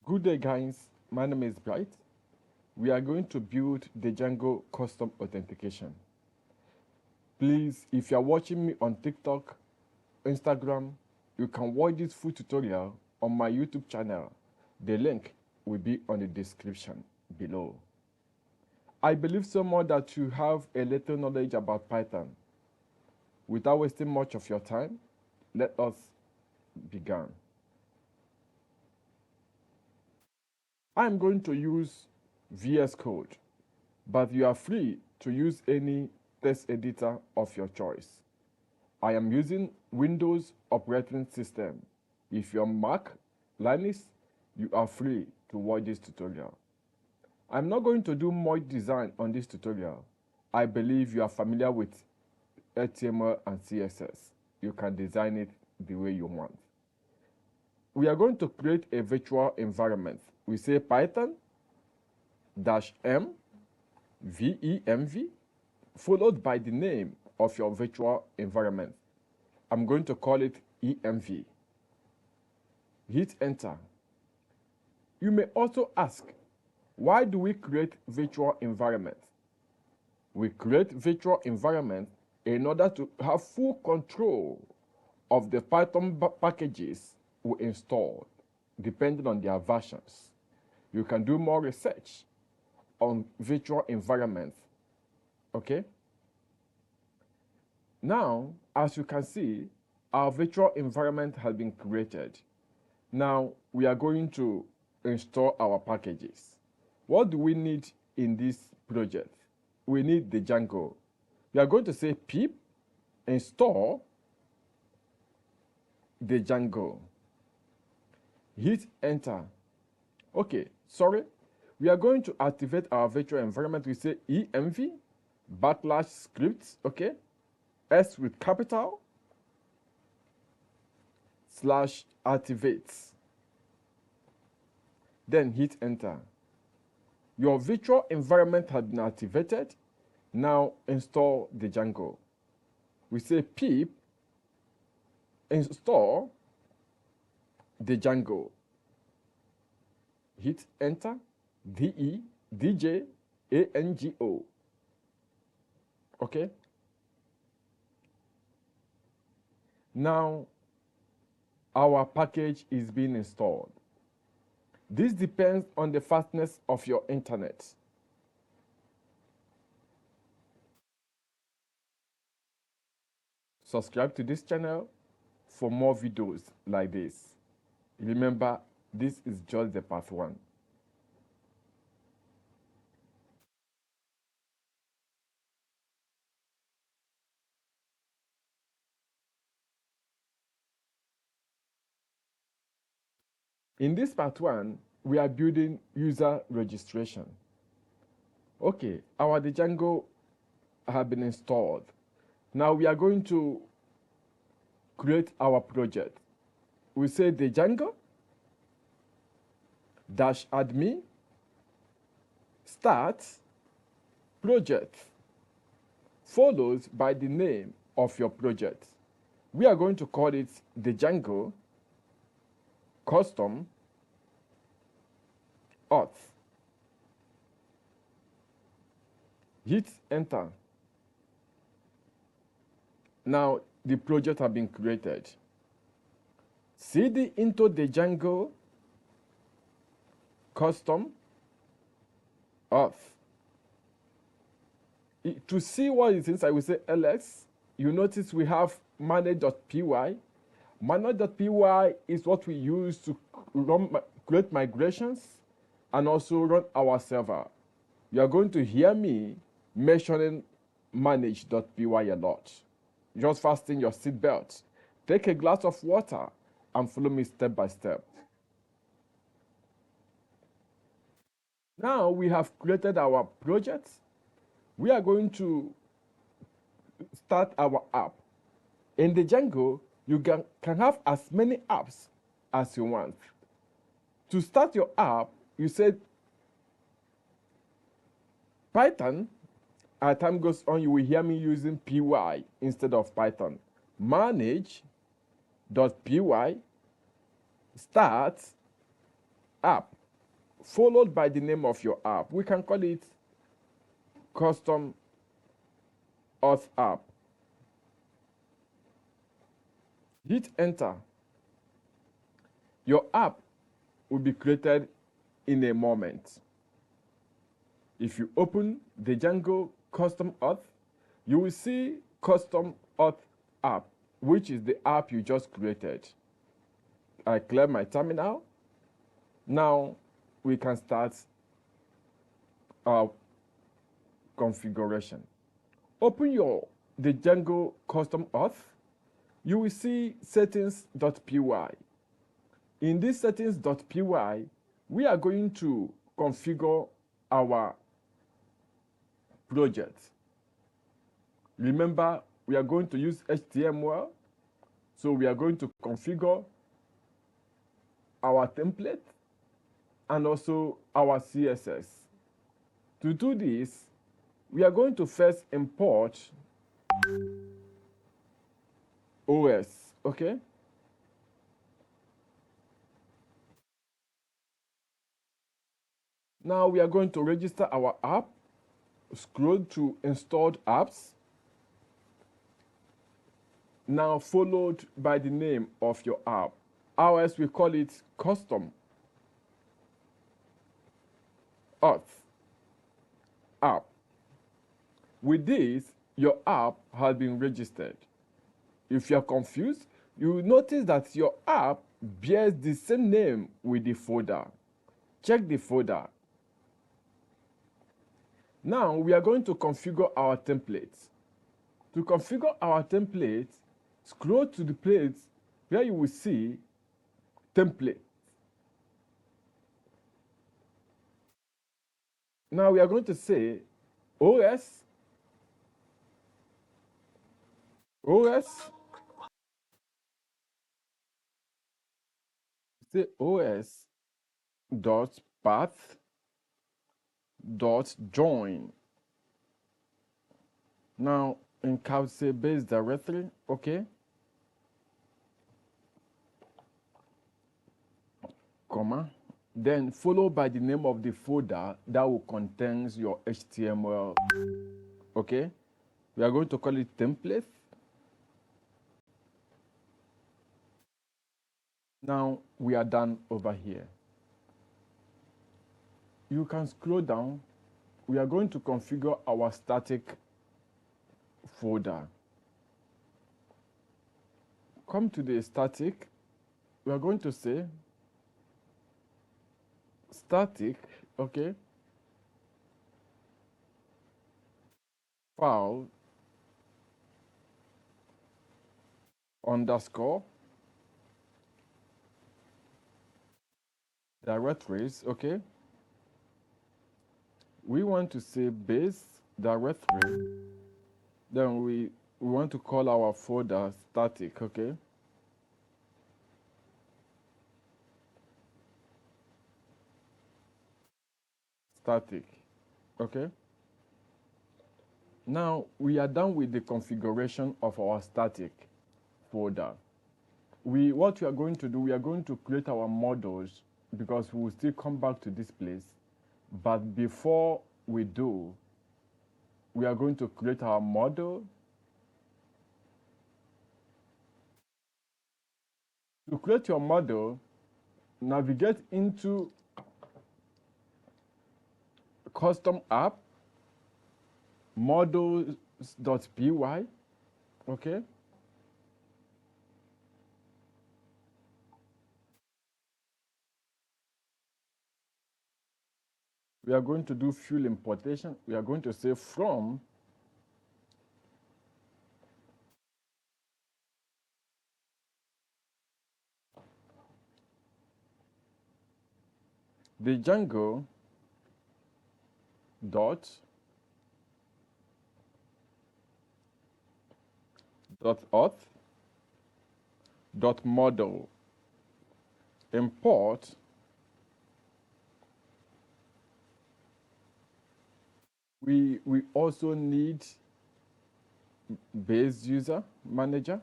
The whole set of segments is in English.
Good day, guys. My name is Bright. We are going to build the Django custom authentication. Please, if you are watching me on TikTok, Instagram, you can watch this full tutorial on my YouTube channel. The link will be on the description below. I believe so much that you have a little knowledge about Python. Without wasting much of your time, let us begin. I'm going to use VS Code, but you are free to use any text editor of your choice. I am using Windows operating system. If you're Mac, Linux, you are free to watch this tutorial. I'm not going to do much design on this tutorial. I believe you are familiar with HTML and CSS. You can design it the way you want. We are going to create a virtual environment. We say Python -m venv followed by the name of your virtual environment. I'm going to call it env. Hit enter. You may also ask, why do we create virtual environment? We create virtual environment in order to have full control of the Python packages we installed, depending on their versions. You can do more research on virtual environments, okay? Now, as you can see, our virtual environment has been created. Now, we are going to install our packages. What do we need in this project? We need the Django. We are going to say pip install the Django. Hit enter. Okay, sorry. We are going to activate our virtual environment. We say env /scripts, okay? S with capital /activates. Then hit enter. Your virtual environment has been activated. Now install the Django. We say pip install the Django. Hit enter. DJANGO. Okay? Now our package is being installed. This depends on the fastness of your internet. Subscribe to this channel for more videos like this. Remember, this is just the path 1. In this part 1, we are building user registration. Okay, our Django have been installed. Now we are going to create our project. We say the Django -admin start project followed by the name of your project. We are going to call it the Django custom auth. Hit enter. Now the project has been created. cd into the Django custom auth. To see what is inside, we say ls. You notice we have manage.py. Manage.py is what we use to create migrations and also run our server. You are going to hear me mentioning manage.py a lot. Just fasten your seatbelt. Take a glass of water and follow me step by step. Now we have created our project. We are going to start our app. In the Django, you can have as many apps as you want. To start your app, you said Python. As time goes on, you will hear me using py instead of Python. Manage.py start app, followed by the name of your app. We can call it custom auth app. Hit enter. Your app will be created in a moment. If you open the Django custom auth, you will see custom auth app, which is the app you just created. I clear my terminal. Now we can start our configuration. Open the Django custom auth. You will see settings.py. In this settings.py, we are going to configure our project. Remember, we are going to use HTML, so we are going to configure our template and also our CSS. To do this, we are going to first import OS, okay? Now we are going to register our app, scroll to installed apps, now followed by the name of your app. Ours, we call it custom auth app. With this, your app has been registered. If you are confused, you will notice that your app bears the same name with the folder. Check the folder. Now we are going to configure our template. To configure our template, scroll to the place where you will see template. Now we are going to say OS, say OS dot path dot join. Now in say base directory, okay, comma, then followed by the name of the folder that will contains your HTML. Okay, we are going to call it template. Now we are done over here. You can scroll down. We are going to configure our static folder. Come to the static. We are going to say static, okay, file underscore directories, okay. We want to say base directory. Then we want to call our folder static, okay. Static, okay. Now we are done with the configuration of our static folder. What we are going to do, we are going to create our models because we will still come back to this place. But before we do, we are going to create our model. To create your model, navigate into custom app, models.py, okay? We are going to do full importation. We are going to say from the Django auth model import we also need base user manager,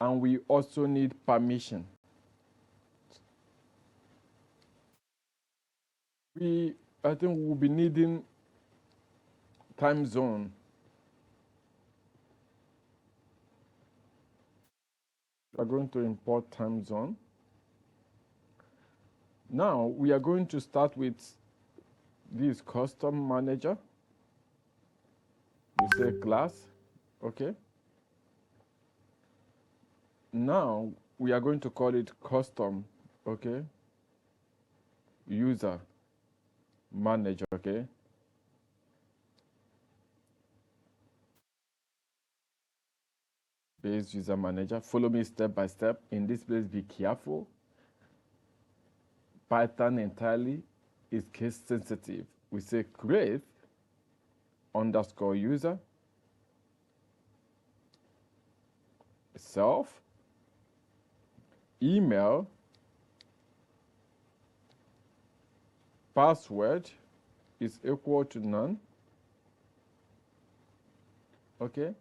and we also need permission. I think we'll be needing time zone. We are going to import time zone. Now we are going to start with this custom manager. We say class, okay. Now we are going to call it custom, okay, user manager, okay. Base user manager. Follow me step by step. In this place, be careful. Python entirely is case sensitive. We say create underscore user self email password is equal to none. Okay.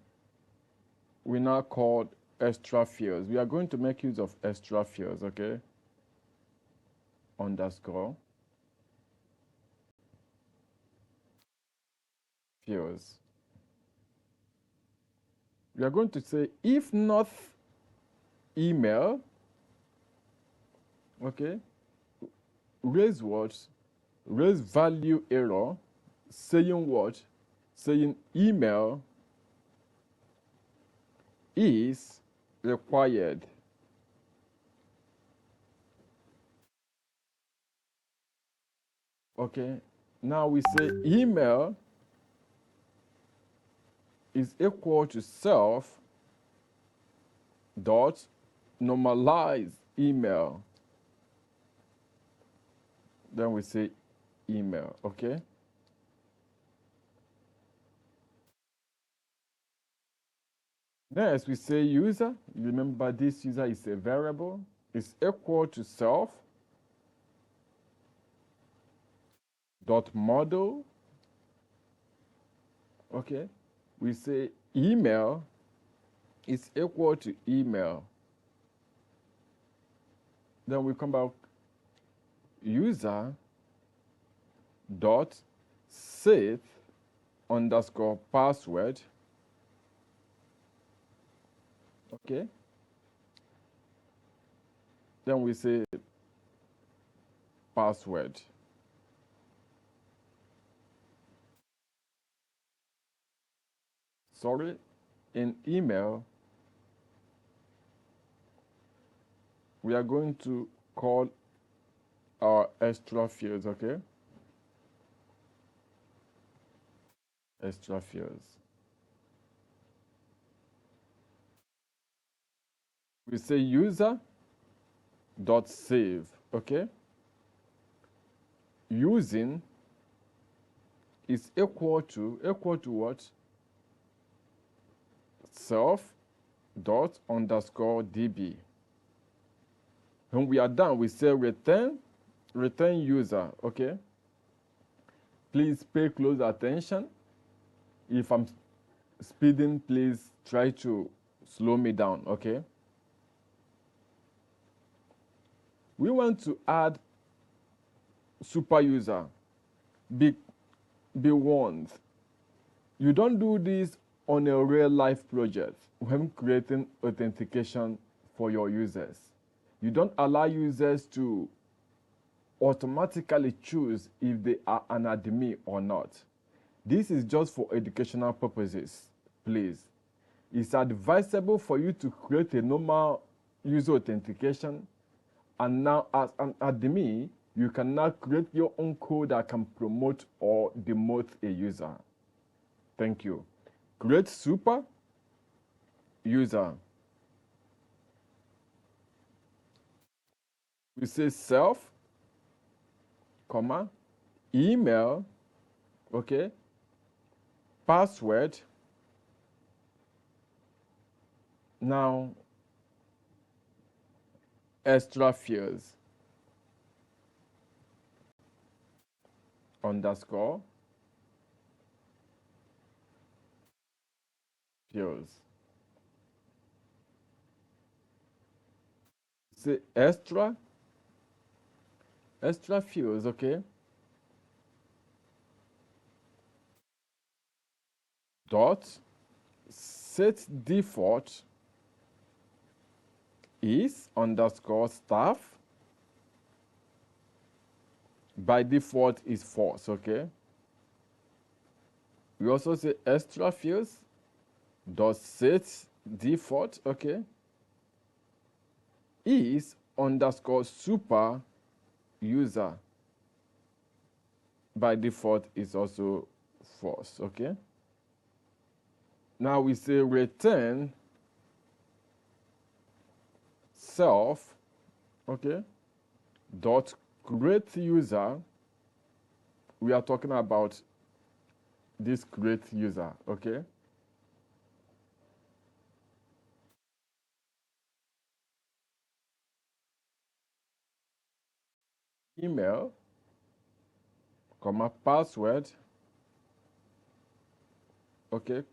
We now call extra fields. We are going to make use of extra fields, okay? Underscore fields. We are going to say if not email, okay, raise what? Raise value error, saying what? Saying email is required. Okay, now we say email is equal to self dot normalize email. Then we say email, okay? Next, we say user. Remember, this user is a variable. Is equal to self dot model. Okay. We say email is equal to email. Then we come back user dot set underscore password. Okay. Then we say password. Sorry, in email, we are going to call our extra fields, okay? Extra fields. We say user dot save, okay? Using is equal to what? Self dot underscore db. When we are done, we say return user, okay? Please pay close attention. If I'm speeding, please try to slow me down, okay? We want to add super user. Be warned. You don't do this on a real life project when creating authentication for your users. You don't allow users to automatically choose if they are an admin or not. This is just for educational purposes, please. It's advisable for you to create a normal user authentication, and now as an admin, you can now create your own code that can promote or demote a user. Thank you. Create super user. We say self, comma, email, okay, password. Now, extra fields, underscore, fields. Say extra fields, okay? dot set default is underscore staff. By default is false, okay? We also say extra fields dot set default, okay, is underscore super user. By default is also false, okay? Now we say return self, okay, dot create user. We are talking about this create user, okay? Email, comma, password, okay?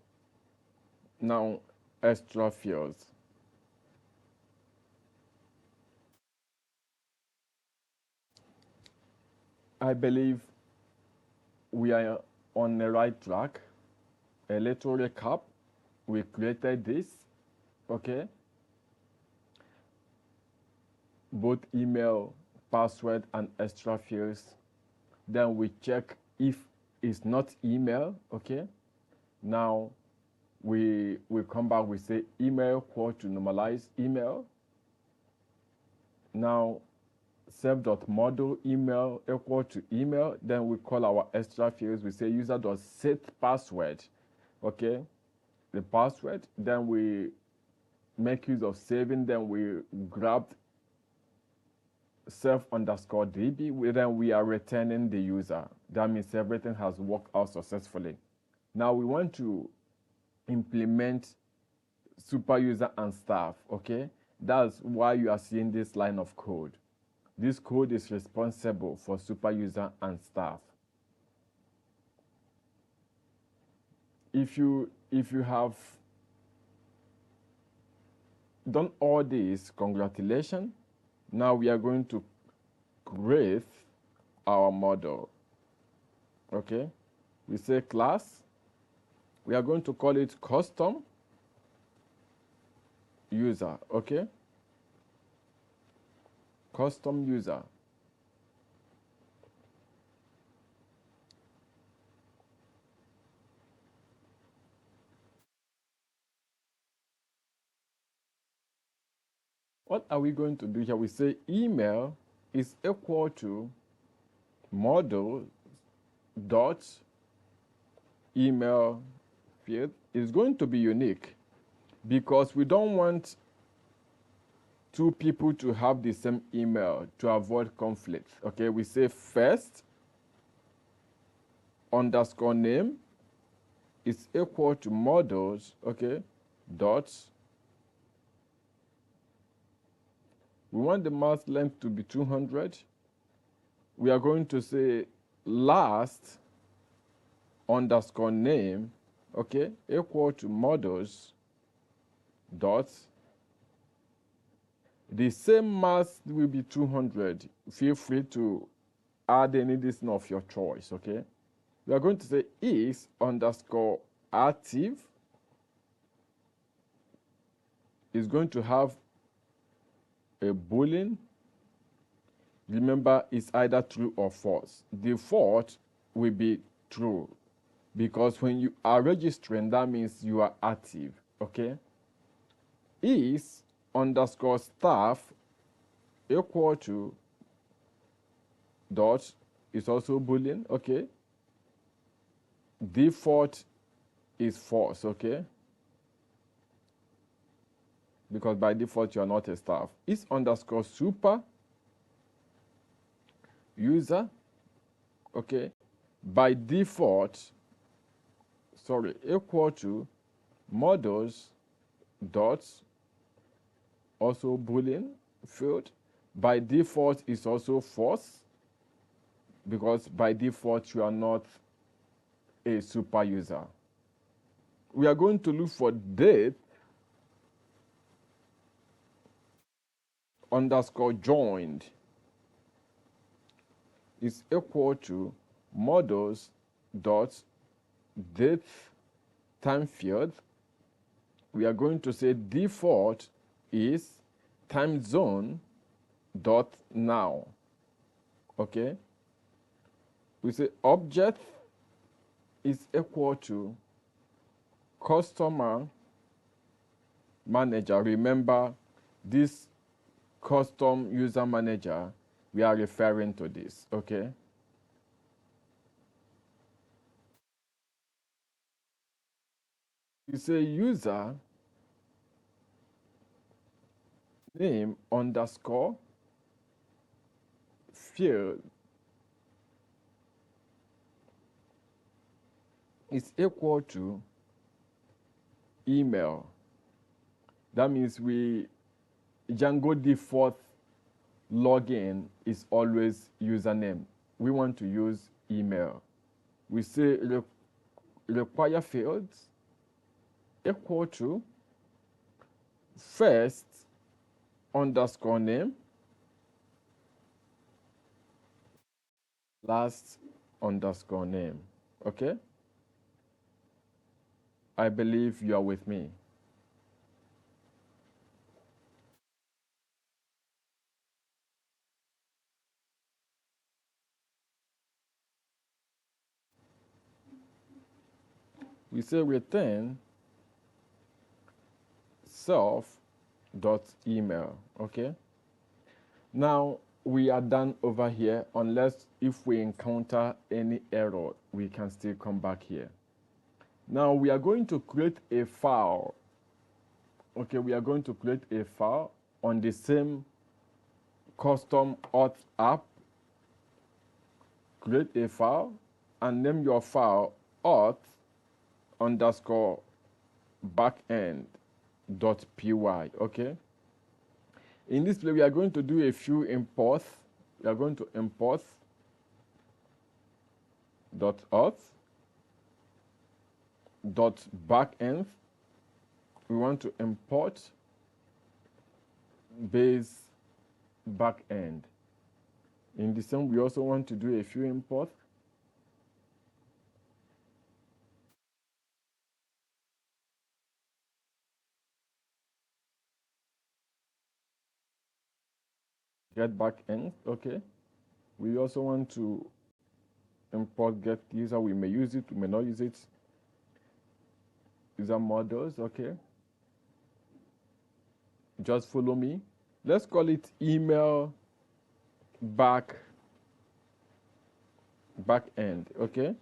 Now extra fields. I believe we are on the right track. A little recap. We created this, okay? Both email, password, and extra fields. Then we check if it's not email, okay? Now we come back, we say email equal to normalize email. Now self.model email equal to email. Then we call our extra fields. We say user.set password, okay? The password. Then we make use of saving. Then we grab self underscore db. Then we are returning the user. That means everything has worked out successfully. Now we want to implement super user and staff, okay? That's why you are seeing this line of code. This code is responsible for super user and staff. If you have done all this, congratulations. Now we are going to create our model, okay? We say class. We are going to call it custom user, okay? Custom user. What are we going to do here? We say email is equal to model dot email field. Is going to be unique because we don't want two people to have the same email to avoid conflict. Okay, we say first underscore name is equal to models, okay, dot. We want the mask length to be 200. We are going to say last underscore name, okay, equal to models dot. The same mask will be 200. Feel free to add any distance of your choice, okay? We are going to say is underscore active is going to have a boolean. Remember, it's either true or false. Default will be true because when you are registering, that means you are active, okay? Is underscore staff equal to dot is also boolean, okay? Default is false, okay? Because by default you are not a staff. Is underscore super user, okay? By default, equal to models dot also boolean field. By default is also false because by default you are not a super user. We are going to look for date underscore joined is equal to models dot date time field, we are going to say default is time zone dot now. Okay, we say object is equal to customer manager. Remember, this custom user manager, we are referring to this. Okay, you say user name underscore field is equal to email. That means Django default login is always username. We want to use email. We say require fields equal to first underscore name, last underscore name. Okay? I believe you are with me. We say return self dot email. Okay? Now we are done over here, unless if we encounter any error, we can still come back here. Now we are going to create a file. Okay, we are going to create a file on the same custom auth app. Create a file and name your file auth underscore backend dot py. Okay. In this place, we are going to do a few imports. We are going to import dot auth dot backend. We want to import base backend. In the same, we also want to do a few imports. Get backend. Okay. We also want to import get user. We may use it, we may not use it. User models. Okay. Just follow me. Let's call it email backend. Okay.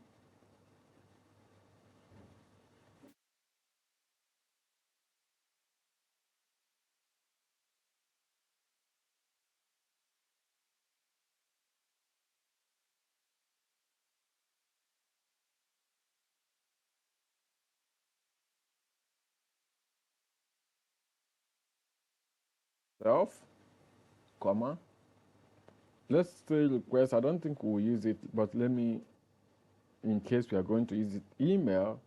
Self, comma. Let's say request. I don't think we'll use it, but let me, in case we are going to use it, email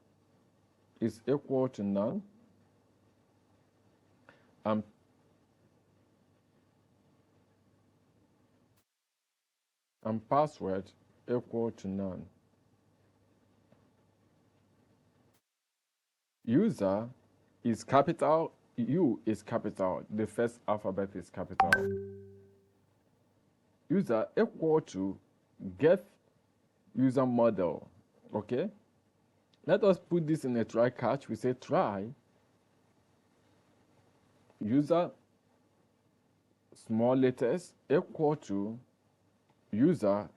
is equal to none. And password equal to none. User is capital, U is capital, the first alphabet is capital. User equal to get user model. Okay. Let us put this in a try catch. We say try user small letters equal to user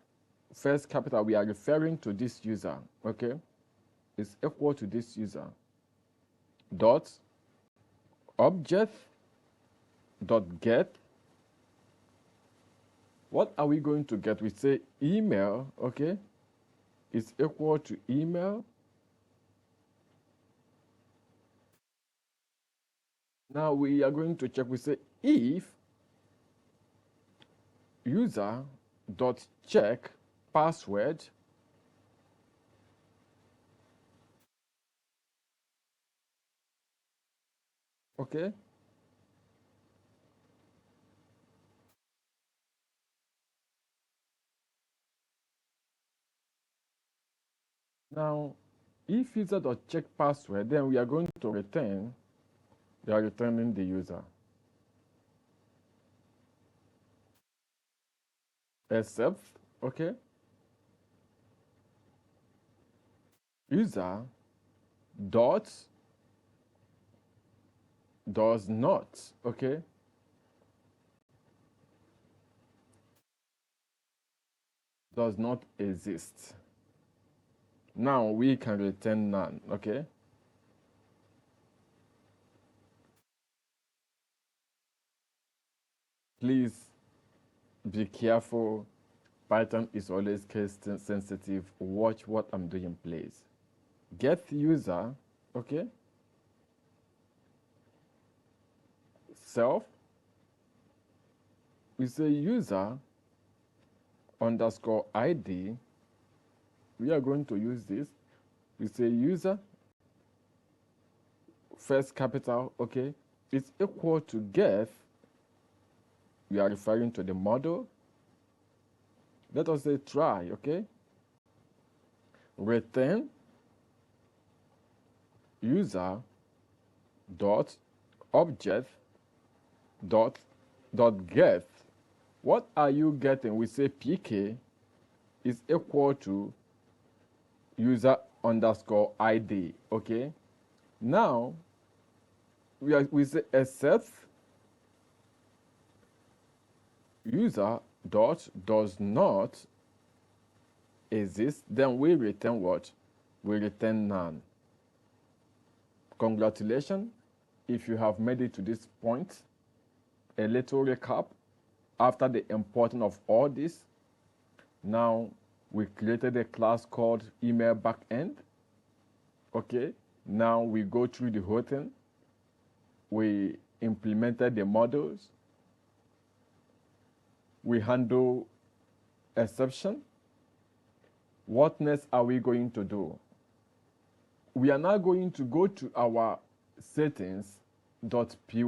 first capital. We are referring to this user. Okay. Is equal to this user dot object dot get. What are we going to get? We say email. Okay. Is equal to email. Now we are going to check. We say if user dot check password. Okay. Now If user.check password, then we are going to return, we are returning the user. Except, okay, user dot does not, okay, does not exist. Now we can return none, okay? Please be careful. Python is always case sensitive. Watch what I'm doing, please. Get user, okay? Self, we say user underscore ID. We are going to use this. We say user, first capital, okay? It's equal to get. We are referring to the model. Let us say try, okay? Return user dot object dot get. What are you getting? We say pk is equal to user underscore ID, okay? Now, we say except user dot does not exist, then we return what? We return none. Congratulations if you have made it to this point. A little recap after the importing of all this. Now we created a class called email backend. Okay, now we go through the whole thing. We implemented the models. We handle exception. What next are we going to do? We are now going to go to our settings.py.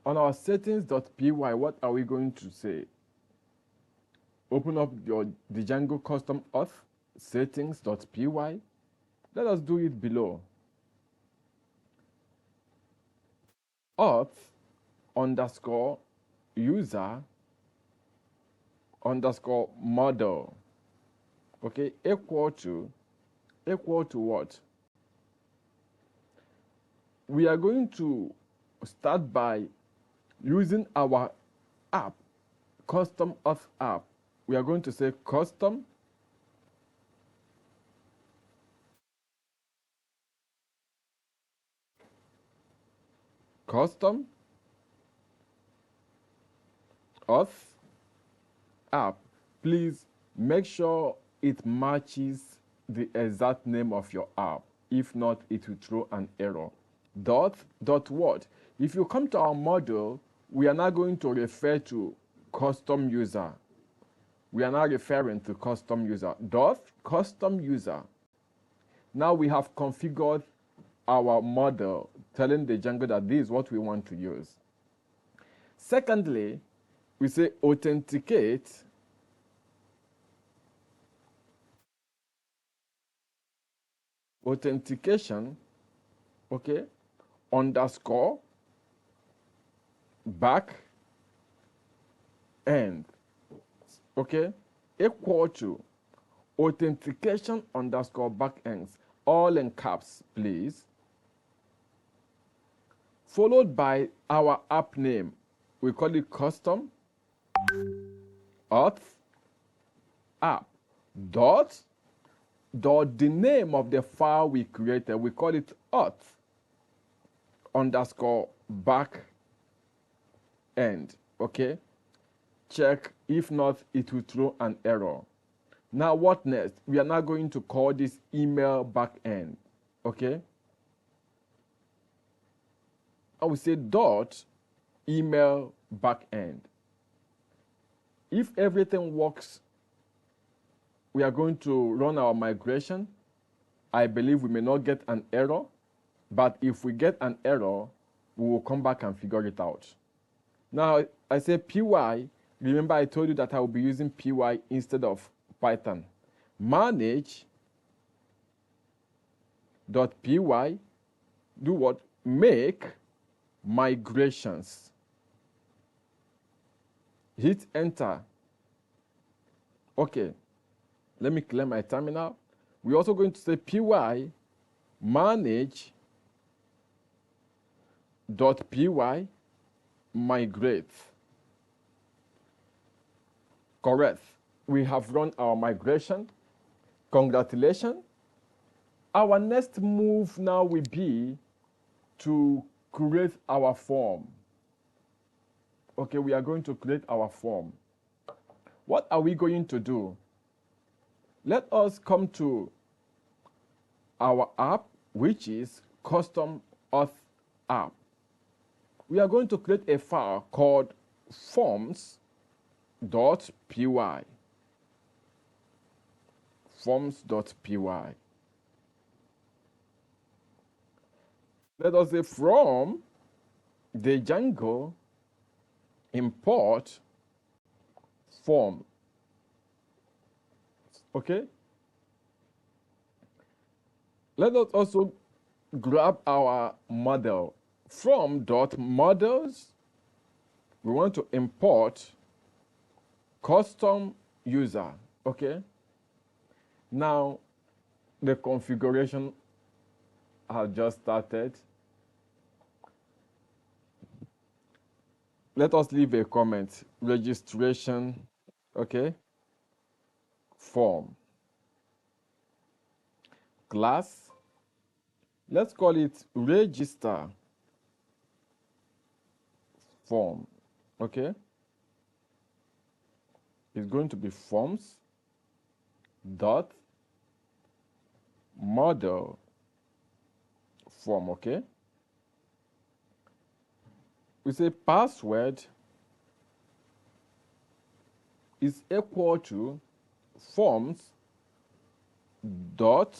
On our settings.py, what are we going to say? Open up the Django custom auth settings.py. Let us do it below. Auth underscore user underscore model, okay, equal to what? We are going to start by using our app, custom auth app. We are going to say custom auth app. Please make sure it matches the exact name of your app. If not, it will throw an error. Dot what? If you come to our model, we are now going to refer to custom user. We are now referring to custom user. Dot custom user. Now we have configured our model, telling the Django that this is what we want to use. Secondly, we say authenticate authentication, okay, underscore back end, okay, equal to authentication underscore back ends, all in caps, please, followed by our app name. We call it custom auth app dot the name of the file we created. We call it auth underscore back end, okay? Check. If not, it will throw an error. Now what next? We are now going to call this email backend, okay? I will say dot email backend. If everything works, we are going to run our migration. I believe we may not get an error, but if we get an error, we will come back and figure it out. Now, I say py. Remember, I told you that I will be using py instead of Python. Manage py, do what? Make migrations. Hit enter. Okay, let me clear my terminal. We're also going to say py manage .py migrate. Correct. We have run our migration. Congratulations. Our next move now will be to create our form. Okay, we are going to create our form. What are we going to do? Let us come to our app, which is custom auth app. We are going to create a file called forms.py. Forms.py. Let us say from the Django import form. Okay? Let us also grab our model. From .models, we want to import custom user. Okay? Now, the configuration has just started. Let us leave a comment. Registration, okay? Form. Class. Let's call it register form, okay? It's going to be forms dot model form, okay? We say password is equal to forms dot.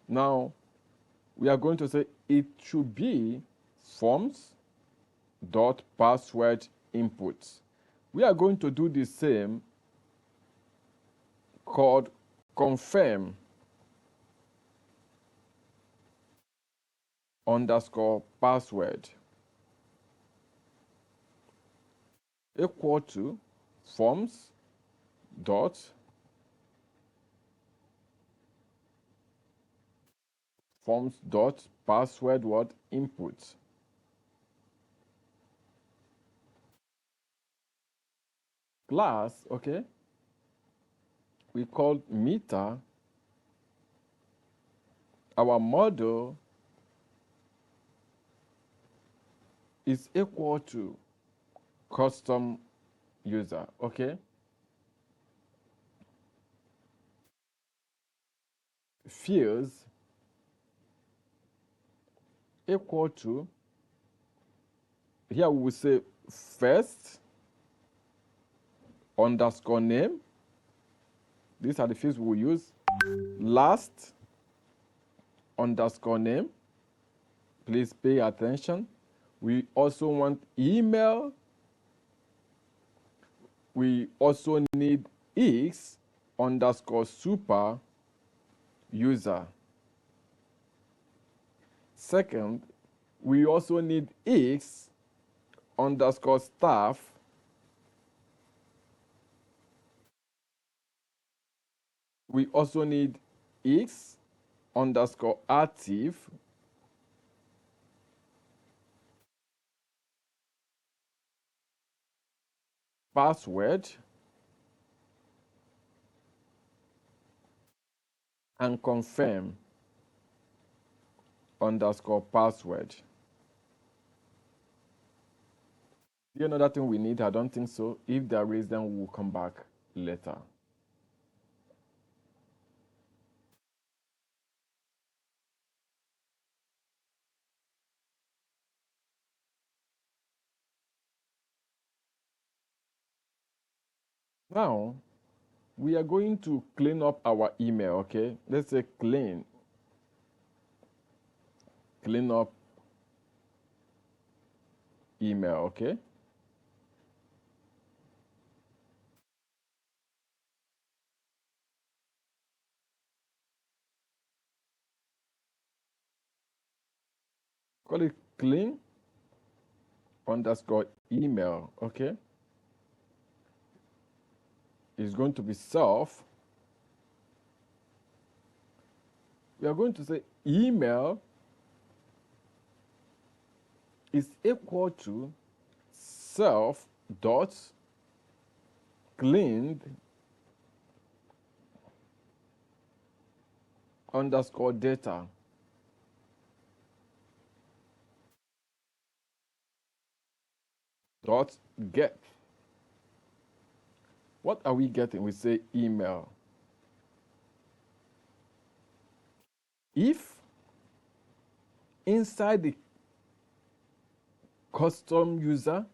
Now we are going to say it should be forms dot password input. We are going to do the same called confirm underscore password equal to forms dot password word input. Class, okay, we call meter. Our model is equal to custom user, okay? Fields equal to, here we will say first underscore name. These are the fields we will use. Last underscore name. Please pay attention. We also want email. We also need x underscore super user. Second, we also need x underscore staff. We also need x underscore active. Password and confirm underscore password. Do you know that thing we need? I don't think so. If there is, then we'll come back later. Now, we are going to clean up our email, okay? Let's say clean up email, okay? call it clean underscore email, okay? It's going to be self. We are going to say email is equal to self dot cleaned underscore data. Dot get. What are we getting? We say email. If inside the custom user,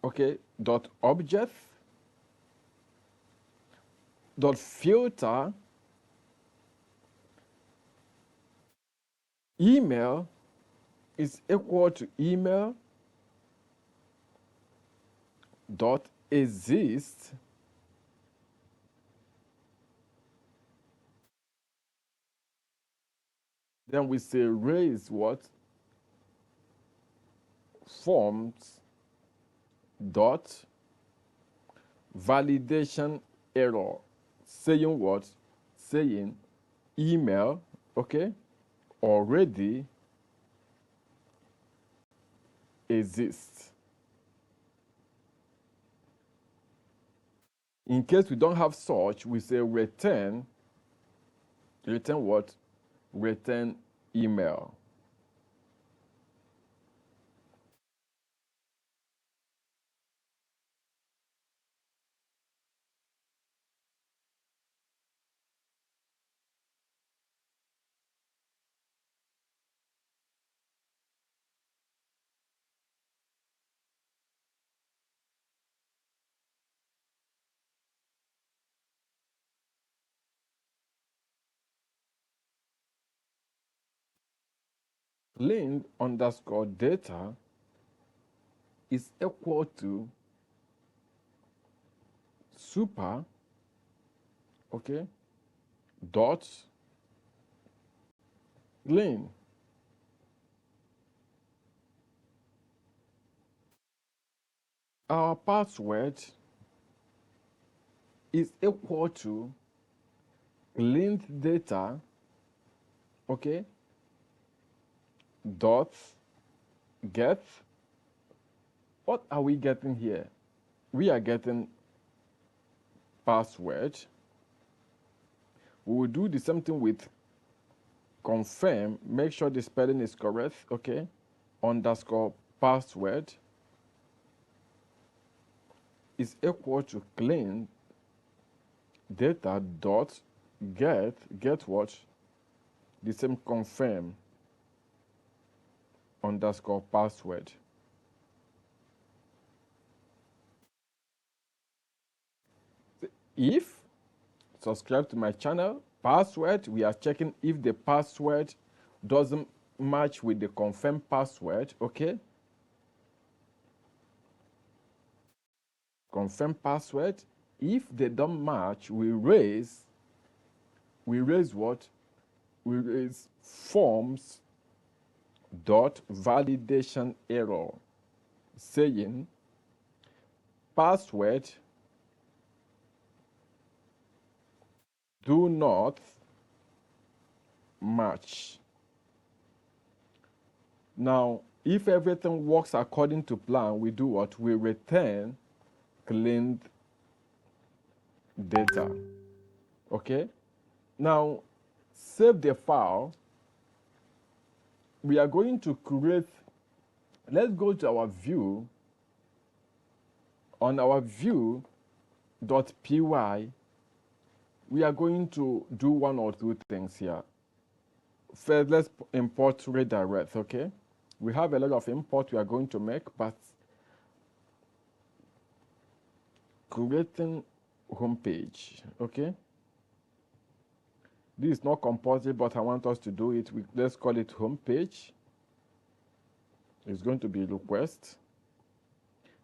okay, dot object, dot filter, email is equal to email dot exist, then we say raise what? Forms dot validation error. Saying what? Saying email, okay, already exists. In case we don't have such, we say return what? Return email. Clean underscore data is equal to super, okay, dot clean. Our password is equal to cleaned data, okay, dot get. What are we getting here? We are getting password. We will do the same thing with confirm. Make sure the spelling is correct, okay? Underscore password is equal to clean data dot get what? The same confirm underscore password. If subscribe to my channel, password, we are checking if the password doesn't match with the confirmed password, okay? Confirm password. If they don't match, we raise what? We raise forms dot validation error saying password do not match. Now, if everything works according to plan, we do what? We return cleaned data. Okay? Now, save the file. We are going to create, let's go to our view. On our view.py, we are going to do one or two things here. First, let's import redirect, okay? We have a lot of import we are going to make, but creating homepage, okay? This is not compulsory, but I want us to do it. Let's call it homepage. It's going to be request.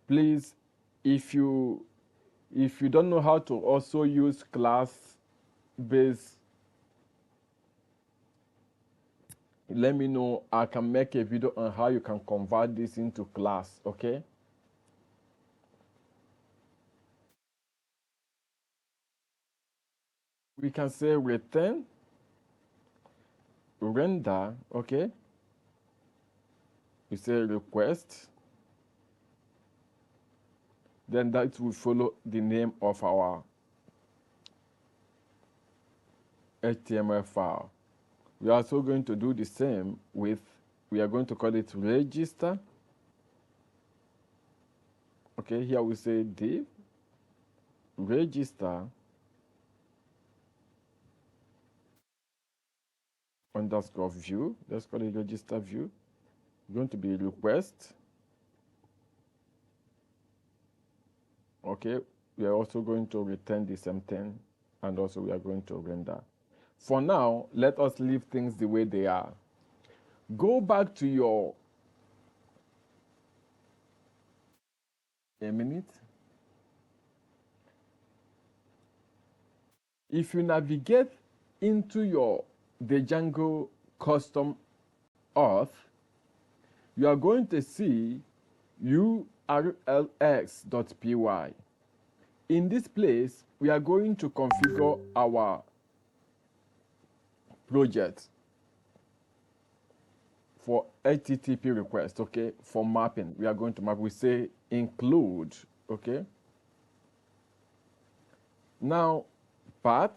Please, if you don't know how to also use class-based let me know. I can make a video on how you can convert this into class, okay? We can say return, render, okay? We say request, then that will follow the name of our HTML file. We are also going to do the same with, we are going to call it register. Okay, here we say div register underscore view. Let's call it register view. Going to be request. Okay, we are also going to return the same thing, and also we are going to render. For now, let us leave things the way they are. Go back to your, a minute. If you navigate into the Django custom auth, you are going to see urlx.py. In this place, we are going to configure our project for HTTP request, okay? For mapping, we are going to map. We say include, okay? Now, path.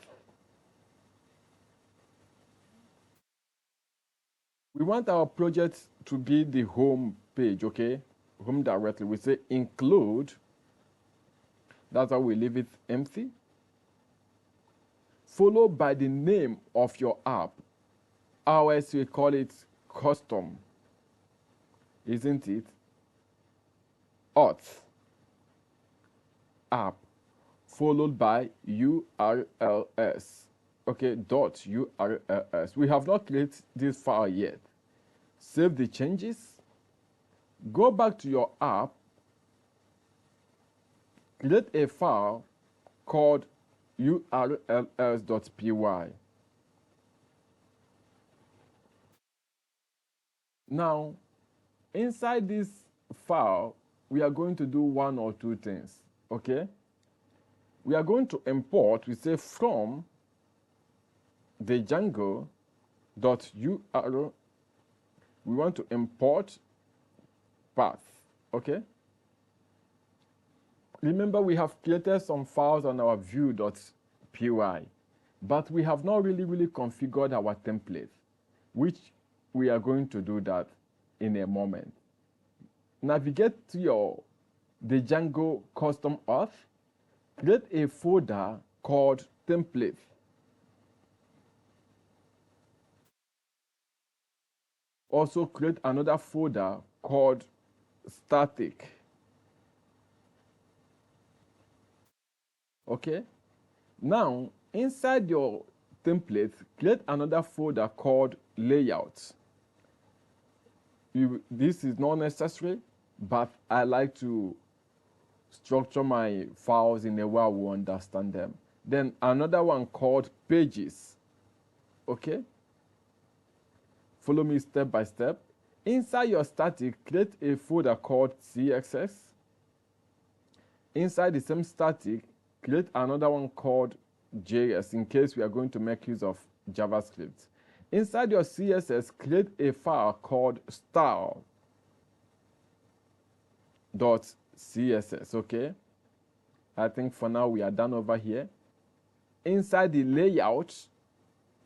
We want our project to be the home page, okay? Home directly. We say include. That's how we leave it empty. Followed by the name of your app. Ours, we call it custom, isn't it? Auth app, followed by URLs. Okay, .urls. We have not created this file yet. Save the changes. Go back to your app. Create a file called urls.py. Now, inside this file, we are going to do one or two things, okay? We are going to import, we say from the Django.url, we want to import path, okay? Remember, we have created some files on our view.py, but we have not really configured our template, which we are going to do that in a moment. Navigate to the Django custom auth, create a folder called template. Also create another folder called static. Okay? Now, inside your template, create another folder called layout. This is not necessary, but I like to structure my files in a way I will understand them. Then another one called pages. Okay? Follow me step by step. Inside your static, create a folder called CSS. Inside the same static, create another one called JS in case we are going to make use of JavaScript. Inside your CSS, create a file called style.css, okay? I think for now we are done over here. Inside the layout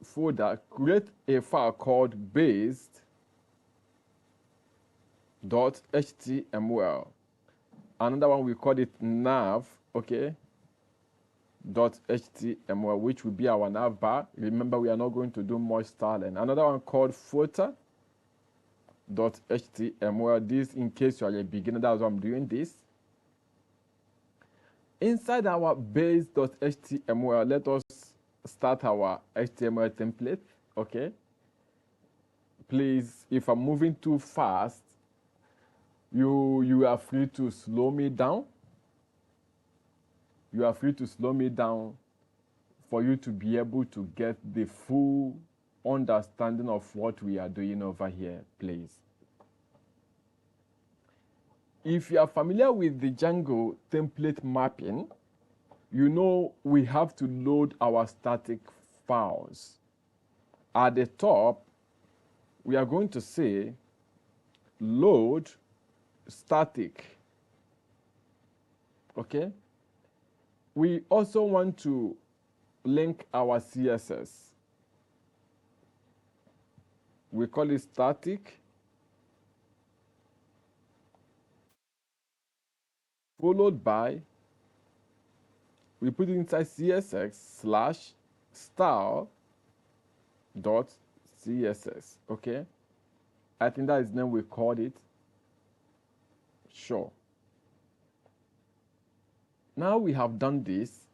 folder, create a file called based.html. Another one, we call it nav, okay? .html, which will be our nav bar. Remember, we are not going to do much styling. Another one called footer.html. This, in case you are a beginner, that's why I'm doing this. Inside our base.html, let us start our HTML template, okay? Please, if I'm moving too fast, you are free to slow me down. You are free to slow me down for you to be able to get the full understanding of what we are doing over here, please. If you are familiar with the Django template mapping, you know we have to load our static files. At the top, we are going to say load static. Okay? We also want to link our CSS. We call it static, followed by, we put it inside CSS / style dot CSS. Okay? I think that is the name we called it. Sure. Now we have done this.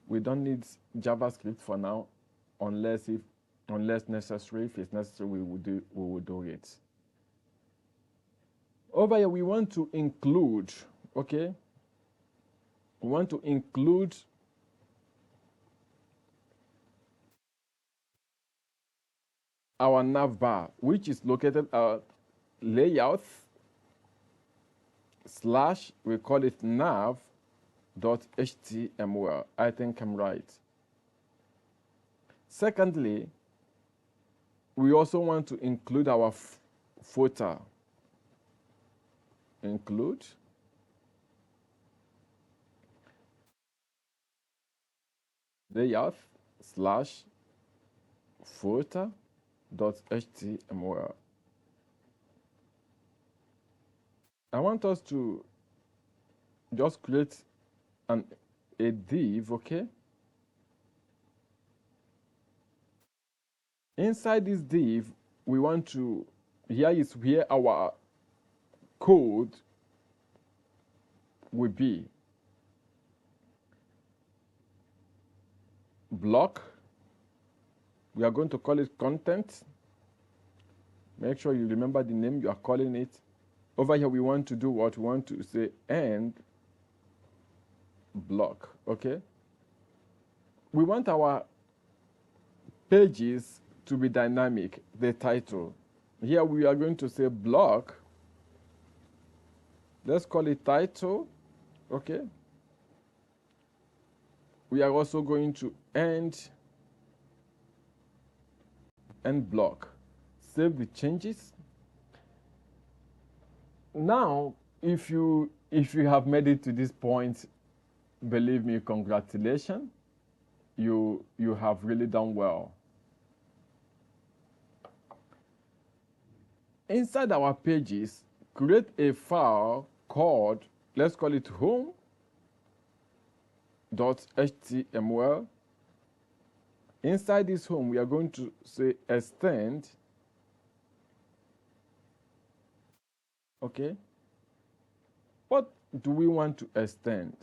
We don't need JavaScript for now, unless necessary. If it's necessary, we will do it. Over here, we want to include, okay? We want to include our navbar, which is located at layout / we call it nav.html. I think I'm right. Secondly, we also want to include our footer. Include layout / footer.html. I want us to just create a div, okay? Inside this div, we want to, here is where our code will be. Block, we are going to call it content. Make sure you remember the name you are calling it. Over here, we want to do what? We want to say end block, okay? We want our pages to be dynamic, the title. Here we are going to say block. Let's call it title, okay? We are also going to end block. Save the changes. Now, if you have made it to this point, believe me, congratulations. You have really done well. Inside our pages, create a file called, let's call it home.html. Inside this home, we are going to say extend. Okay? What do we want to extend?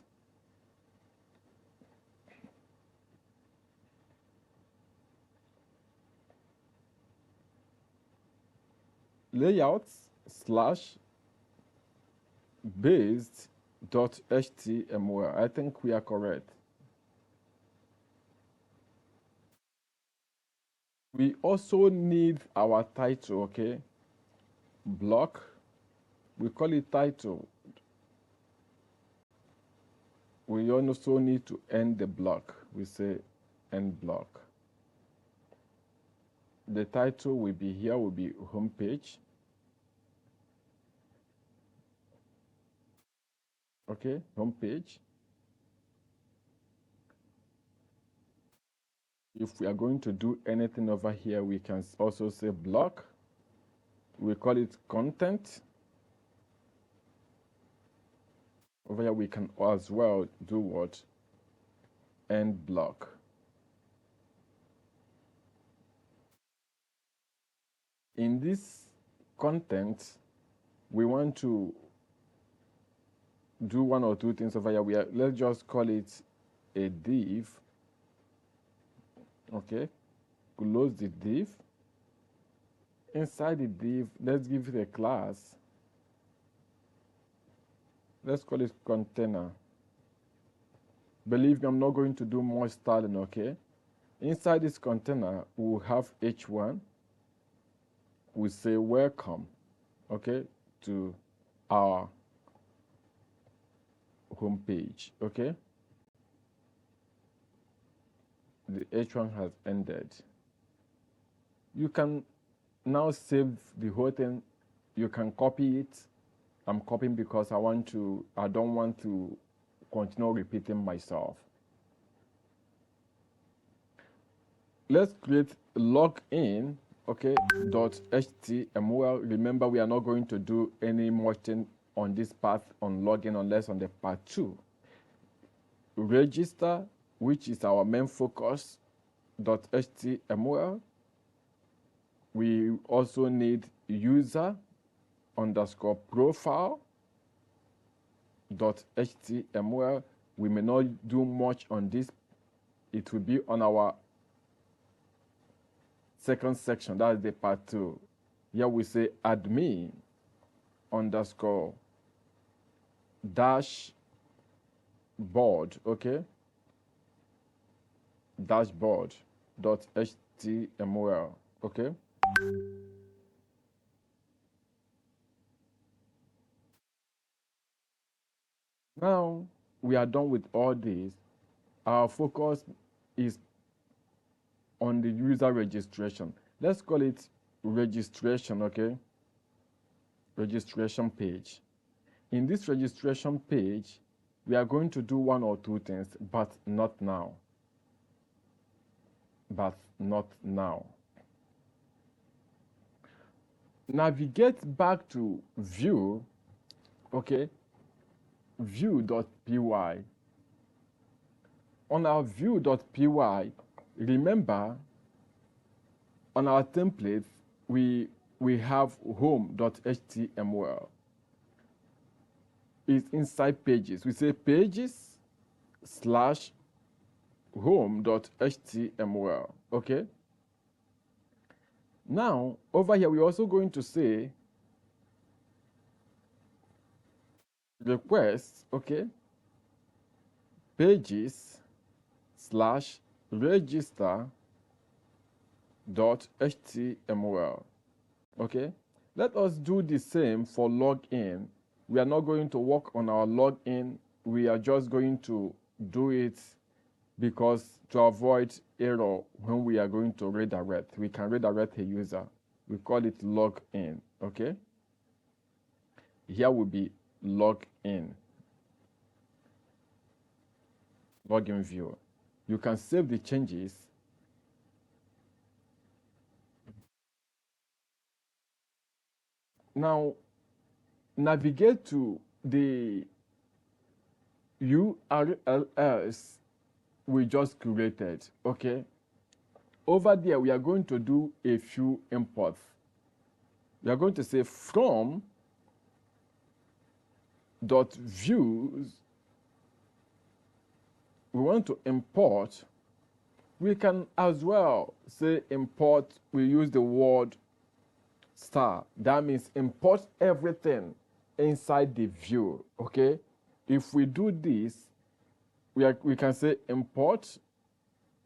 Layouts / based.html. I think we are correct. We also need our title, okay? Block. We call it title. We also need to end the block. We say end block. The title will be here, will be homepage. Okay, homepage. If we are going to do anything over here, we can also say block. We call it content. Over here, we can as well do what? End block. In this content, we want to do one or two things over here. Let's just call it a div. Okay, close the div. Inside the div, let's give it a class. Let's call it container. Believe me, I'm not going to do more styling, okay? Inside this container, we'll have h1. We say welcome, okay, to our home page, okay? The h1 has ended. You can now save the whole thing. You can copy it. I'm copying because I don't want to continue repeating myself. Let's create login, okay, .html. Remember, we are not going to do any more thing on this path on login unless on the part 2. Register, which is our main focus, .html. We also need user underscore profile .html. We may not do much on this. It will be on our second section. That's the part 2. Here we say admin underscore dashboard, okay? Dashboard .html, okay? Now we are done with all this. Our focus is on the user registration. Let's call it registration, okay? Registration page. In this registration page, we are going to do one or two things, but not now. But not now. Navigate back to view, okay? View.py. On our view.py, remember, on our template, we have home.html. It's inside pages. We say pages slash home.html, okay? Now, over here, we're also going to say request, okay? Pages slash register .html, okay? Let us do the same for login. We are not going to work on our login. We are just going to do it because to avoid error when we are going to redirect. We can redirect a user. We call it login, okay? Here will be login. Login view. You can save the changes. Now, navigate to the URLs we just created, okay? Over there, we are going to do a few imports. We are going to say from .views, we want to import. We can as well say import, we use the word star. That means import everything inside the view, okay? If we do this, we can say import,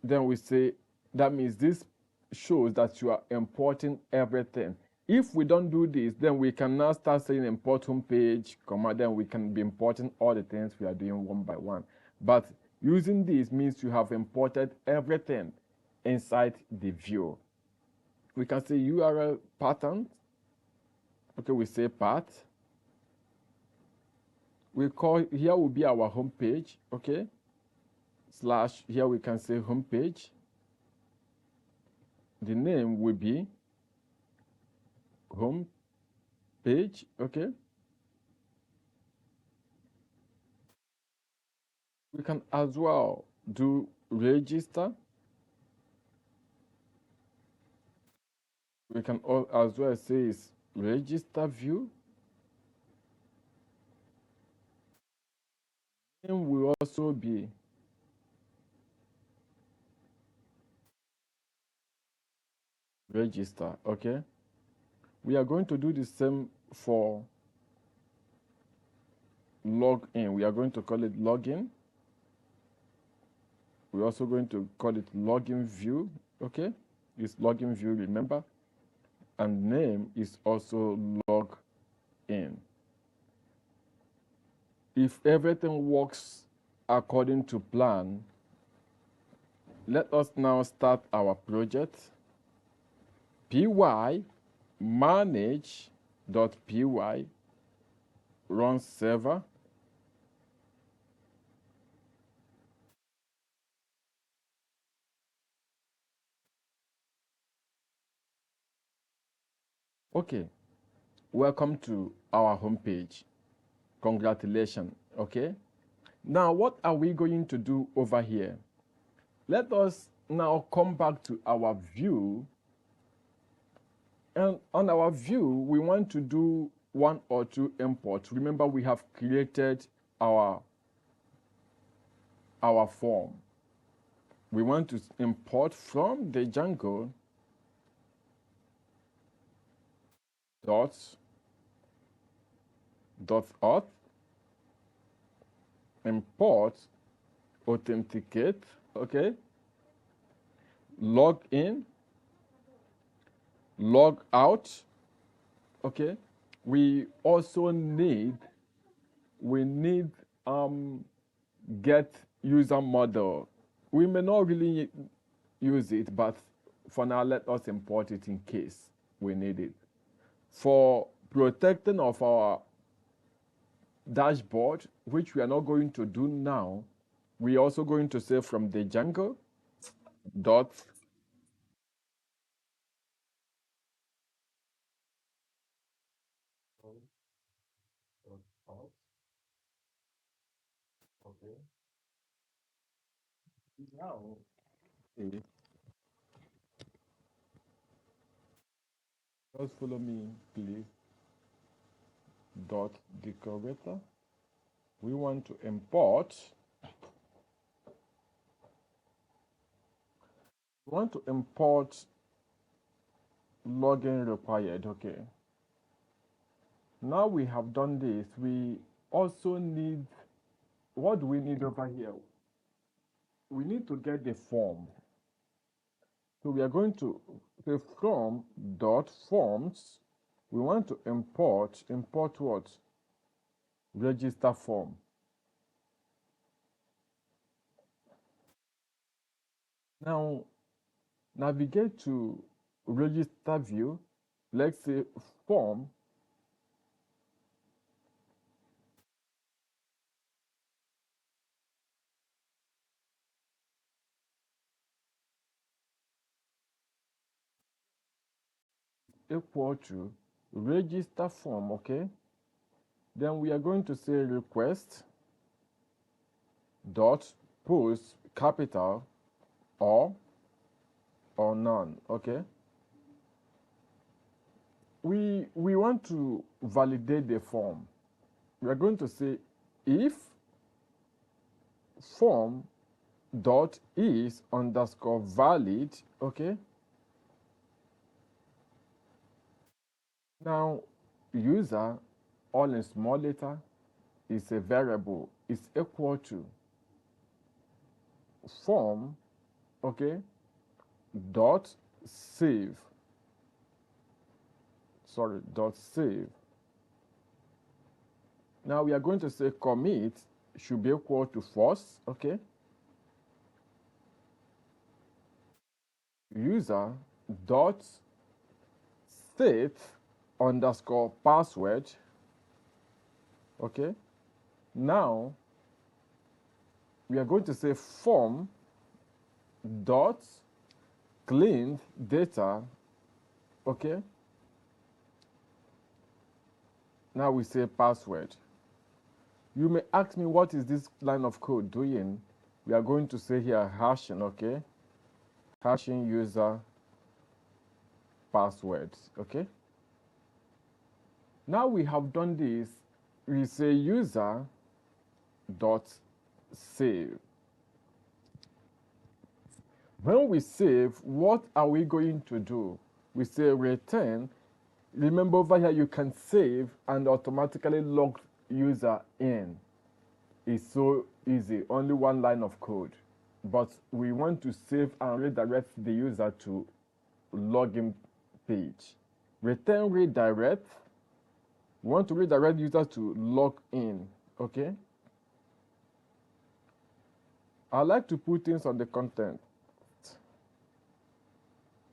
then we say, that means this shows that you are importing everything. If we don't do this, then we can now start saying import home page, then we can be importing all the things we are doing one by one. But using this means you have imported everything inside the view. We can say URL pattern. Okay, we say path. We call, here will be our home page, okay? Slash, here we can say home page. The name will be home page, okay? We can as well do register. We can as well say it's register view. Name will also be register, okay? We are going to do the same for login. We are going to call it login. We're also going to call it login view, okay? It's login view, remember? And name is also log in. If everything works according to plan, let us now start our project. Py manage.py run server. Okay, welcome to our homepage. Congratulations, okay? Now, what are we going to do over here? Let us now come back to our view. And on our view, we want to do one or two imports. Remember, we have created our form. We want to import from the Django auth, import, authenticate, okay, log in, log out, okay. We also need get user model. We may not really use it, but for now, let us import it in case we need it. For protecting of our dashboard, which we are not going to do now, we are also going to say from the Django dot okay. Now, okay. Just follow me, please. Dot decorator. We want to import. We want to import login required. Okay. Now we have done this. We also need. What do we need over here? We need to get the form. So we are going to say from dot forms. We want to import what? Register form. Now navigate to register view. Let's say form. Equal to register form, okay? Then we are going to say request dot post capital or none, okay? We want to validate the form. We are going to say if form dot is underscore valid, okay? Now user, all in small letter, is a variable, is equal to form, okay, dot save, sorry, dot save. Now we are going to say commit should be equal to false, okay. User dot set underscore password, okay. Now we are going to say form dot cleaned data, okay. Now we say password. You may ask me, what is this line of code doing? We are going to say here hashing, okay? Hashing user passwords, okay? Now we have done this, we say user dot save. When we save, what are we going to do? We say return. Remember over here, you can save and automatically log user in. It's so easy, only one line of code. but we want to save and redirect the user to login page. Return redirect. We want to redirect users to log in. Okay. I like to put things on the content.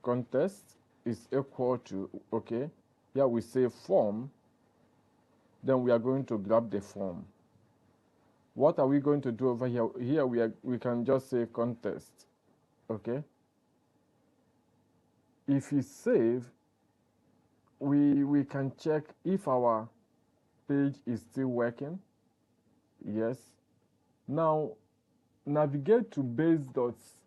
Context is equal to, okay, here we say form, then we are going to grab the form. What are we going to do over here? Here we can just say context, okay. If we save, we can check if our page is still working. Yes. Now navigate to base dots.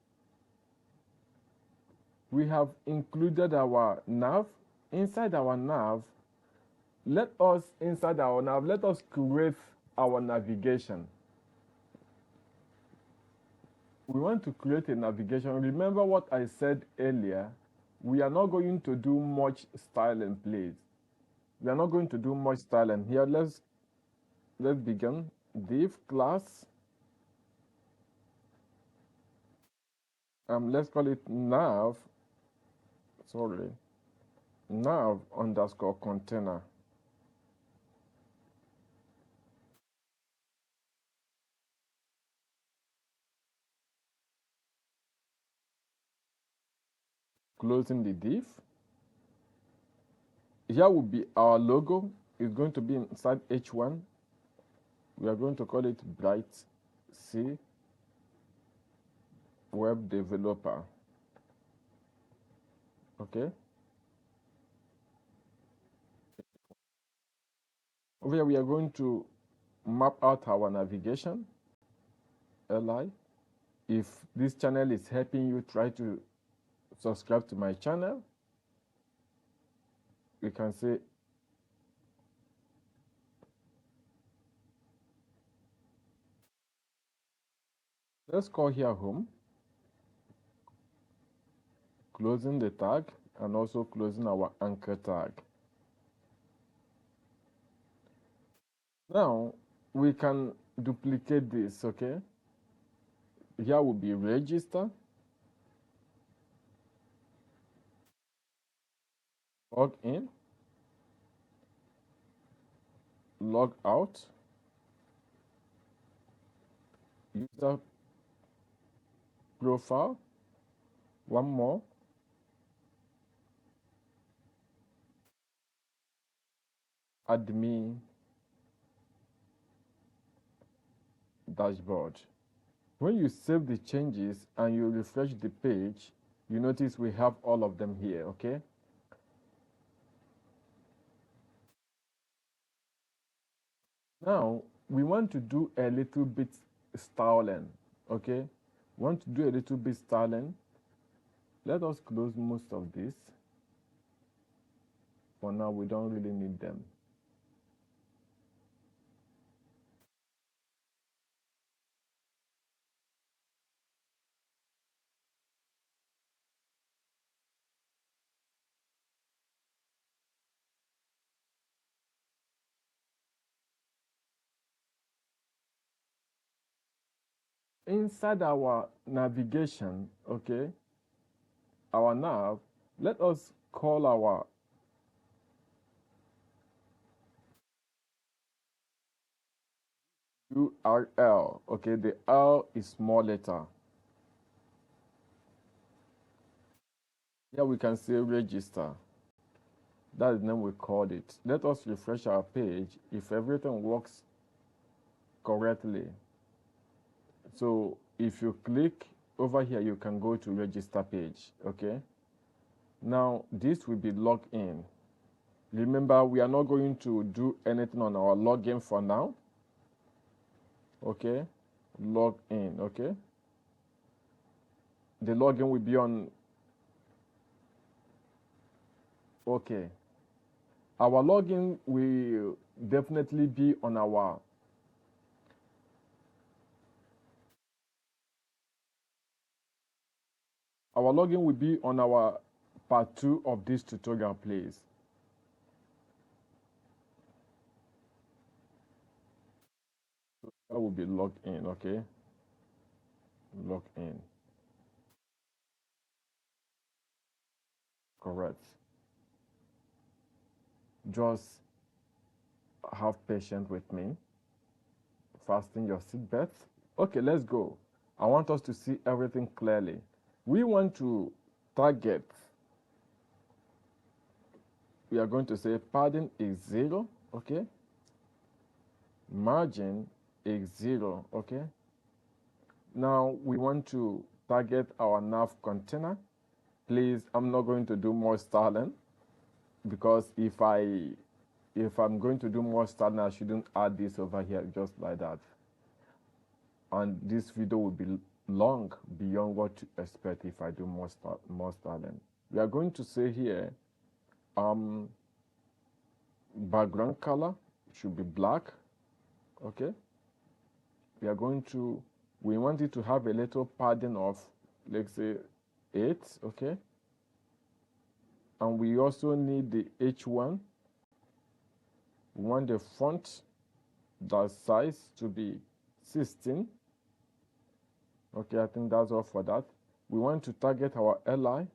We have included our nav. Inside our nav, let us create our navigation. We want to create a navigation. Remember what I said earlier, we are not going to do much styling, please. We are not going to do much styling. Here, let's begin. Div class. Let's call it nav. Sorry. Nav underscore container. Closing the div. Here will be our logo. It's going to be inside H1. We are going to call it Bright C Web Developer. Okay. Over here, we are going to map out our navigation. Li. If this channel is helping you, try to subscribe to my channel. We can say let's call here home, closing the tag and also closing our anchor tag. Now we can duplicate this, okay? Here will be register, log in, log out, user profile, one more, admin dashboard. When you save the changes and you refresh the page, you notice we have all of them here, okay? Now, we want to do a little bit styling, okay? Want to do a little bit styling. Let us close most of this. For now, we don't really need them. Inside our navigation, okay, our nav, let us call our URL, okay, the L is small letter. Here we can say register. That is the name we called it. Let us refresh our page if everything works correctly. So if you click over here, you can go to register page, okay? Now this will be logged in. Remember, we are not going to do anything on our login for now. Okay, log in, okay? The login will be on, okay. Our login will definitely be on our login will be on our part 2 of this tutorial, please. That will be logged in, okay? log in. Correct. Just have patience with me. Fasten your seatbelts. Okay, let's go. I want us to see everything clearly. We want to target, we are going to say padding is 0, okay? Margin is 0, okay? Now we want to target our nav container. Please, I'm not going to do more styling because if I'm going to do more styling, I shouldn't add this over here just like that. And this video will be long beyond what you expect if I do more styling. We are going to say here, background color should be black, okay? We want it to have a little padding of, let's say, 8, okay? And we also need the H1. We want the font, the size to be 16. Okay, I think that's all for that. We want to target our li.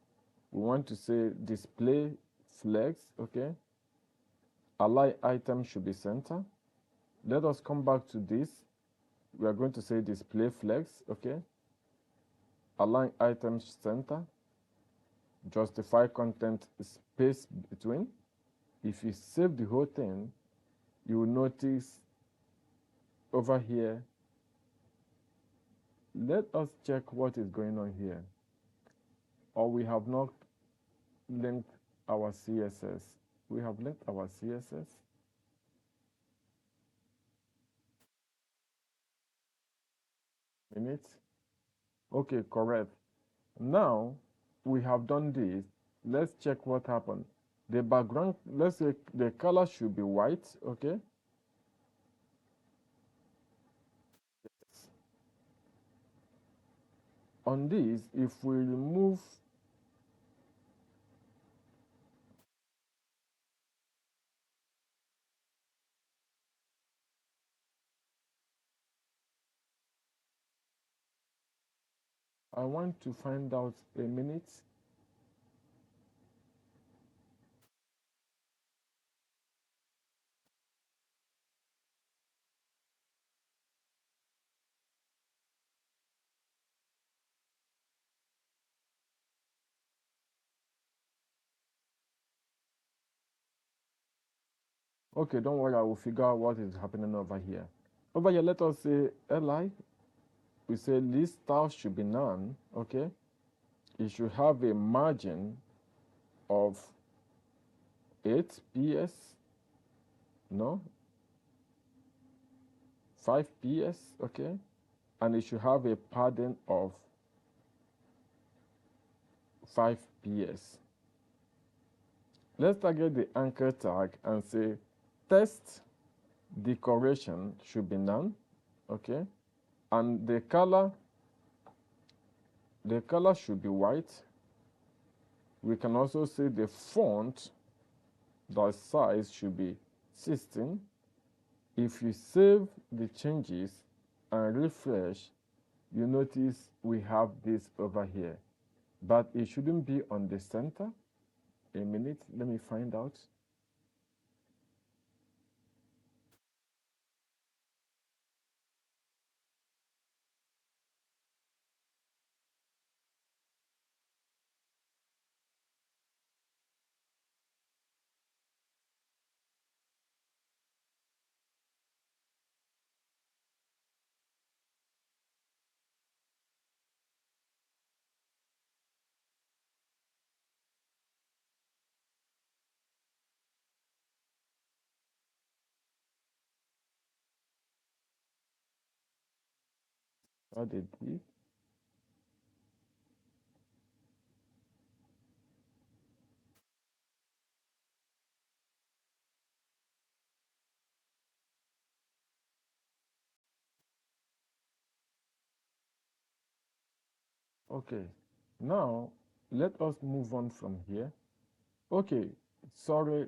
We want to say display flex, okay? Align item should be center. Let us come back to this. We are going to say display flex, okay? Align items center. Justify content space between. If you save the whole thing, you will notice over here. Let us check what is going on here. Or we have not linked our CSS. We have linked our CSS. Minute. Okay, correct. Now we have done this. Let's check what happened. The background, let's say the color should be white, okay? On this, if we remove I want to find out a minute. Okay, don't worry, I will figure out what is happening over here. Over here, let us say li. We say list style should be none, okay? It should have a margin of 8 ps, no? 5 ps, okay? And it should have a padding of 5 ps. Let's target the anchor tag and say text decoration should be none, okay? And the color should be white. We can also say the font, the size should be 16. If you save the changes and refresh, you notice we have this over here, but it shouldn't be on the center. A minute, let me find out. What did this? Okay, now let us move on from here. Okay, sorry,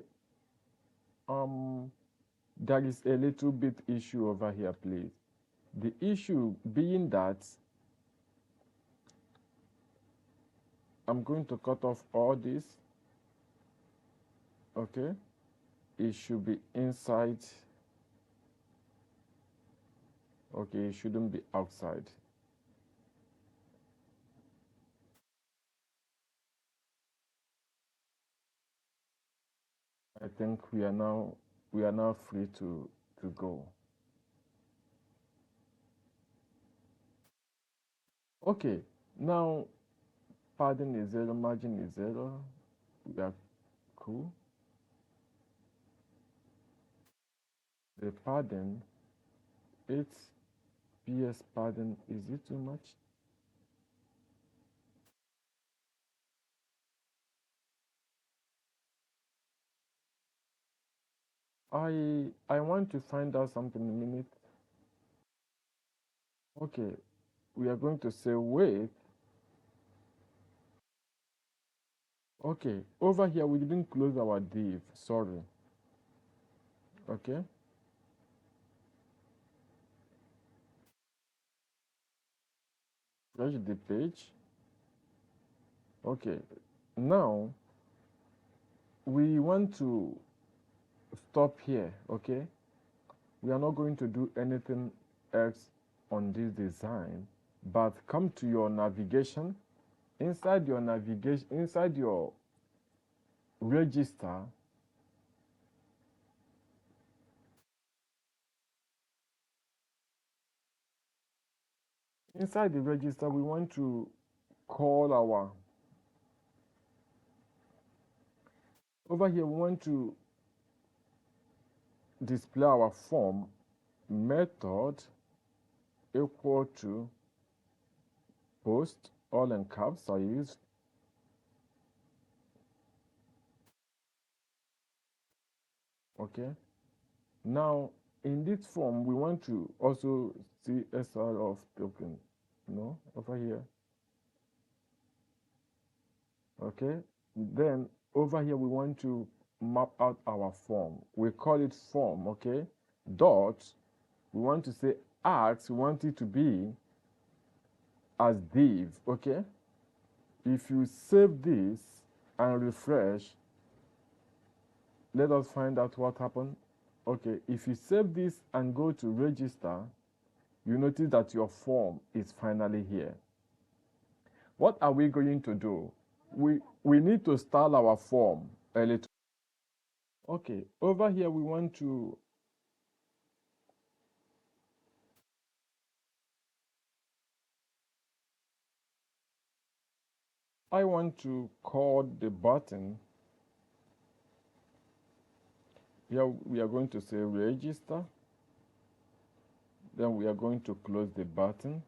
there is a little bit issue over here, please. The issue being that I'm going to cut off all this. Okay, it should be inside. Okay, it shouldn't be outside. I think we are now free to go. Okay, now padding is 0, margin is 0. We are cool. The padding, it's PS padding, is it too much? I want to find out something in a minute. Okay, we are going to say wait. Okay, over here we didn't close our div, sorry. Okay, refresh the page. Okay, now we want to stop here. Okay, we are not going to do anything else on this design, but come to your navigation. Inside your navigation, inside your register, inside the register, we want to call our, over here, we want to display our form method equal to post, all in caps are used. Okay. Now, in this form, we want to also see SR of token, over here. Okay. Then over here, we want to map out our form. We call it form, okay? Dot, we want to say ask, we want it to be as div, okay? If you save this and refresh, let us find out what happened. Okay, if you save this and go to register, you notice that your form is finally here. What are we going to do? We need to style our form a little. Okay, over here we want to I want to call the button. Here we are going to say register. Then we are going to close the button.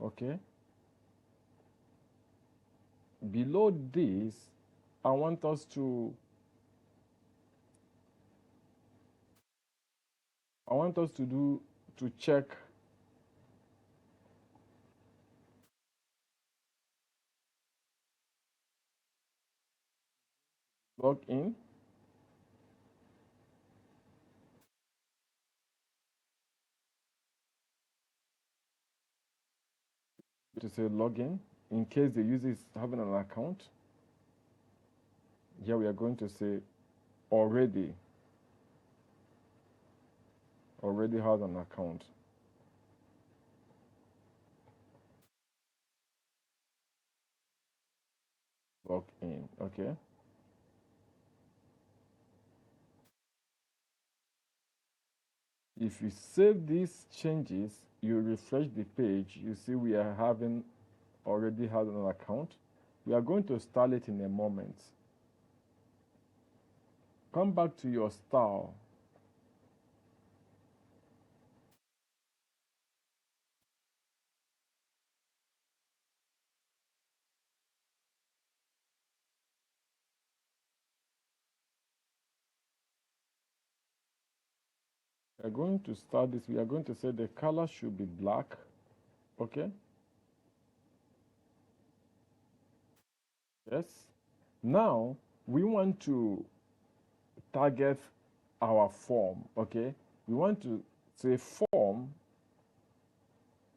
Okay. Below this, I want us to check log in. To say login in case the user is having an account. Here we are going to say already has an account. Log in, okay. If you save these changes, you refresh the page, you see we are already has an account. We are going to style it in a moment. Come back to your style. We are going to start this. We are going to say the color should be black, okay? Yes. Now, we want to target our form, okay? We want to say form,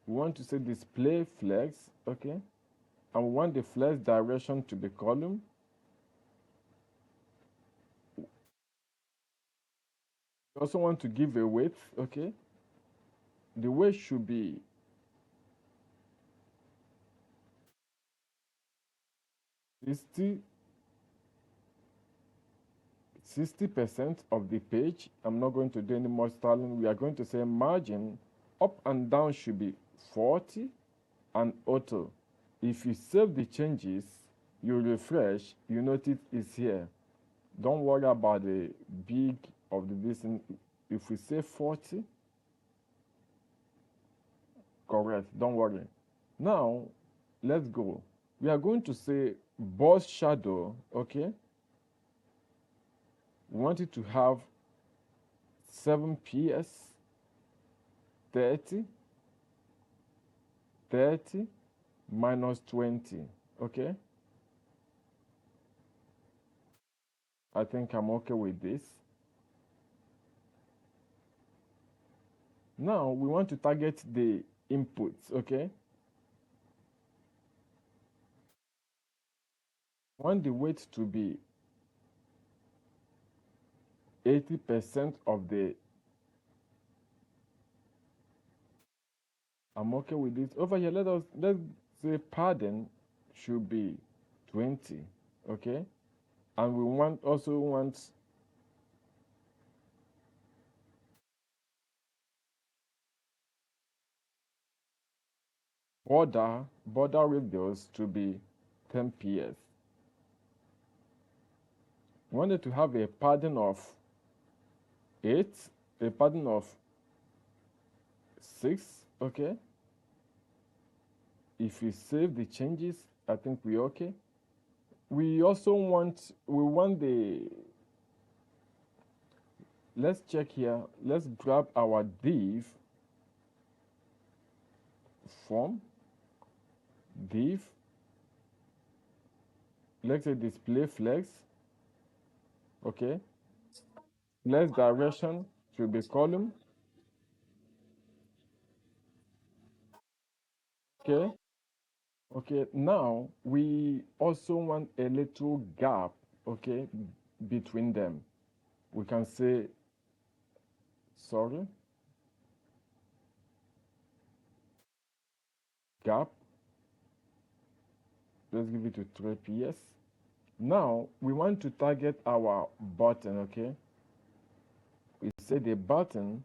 we want to say display flex, okay? and we want the flex direction to be column. We also want to give a width, okay? The width should be 60% of the page. I'm not going to do any more styling. We are going to say margin up and down should be 40 and auto. If you save the changes, you refresh, you notice it's here. Don't worry about the big of the distance. If we say 40, correct, don't worry. Now, let's go. We are going to say boss shadow, okay? We want it to have 7 PS, 30, 30, minus 20, okay? I think I'm okay with this. Now we want to target the inputs, okay? We want the weight to be 80% of the. I'm okay with this. Over here, let's say padding should be 20, okay? And we also want border radius to be 10 PS. We wanted to have a padding of 8, a padding of 6, okay? If we save the changes, I think we're okay. We also want let's check here. Let's grab our div form, div, let's say display flex, okay? Flex direction should be column, okay? Okay, now we also want a little gap, okay, between them. We can say, sorry, gap. Let's give it to 3 PS. Now we want to target our button, okay? We say the button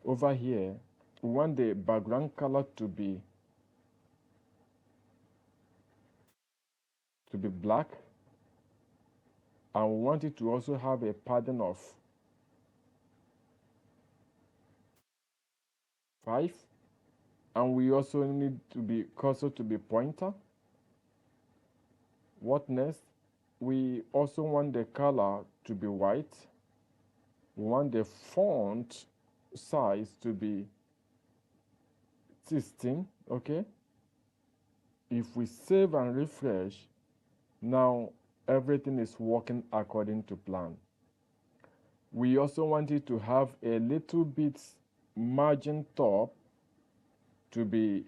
over here, we want the background color to be black, and we want it to also have a pattern of 5, and we also need to be cursor to be pointer. What next? We also want the color to be white. We want the font size to be 16, okay? If we save and refresh, now everything is working according to plan. We also want it to have a little bit margin top to be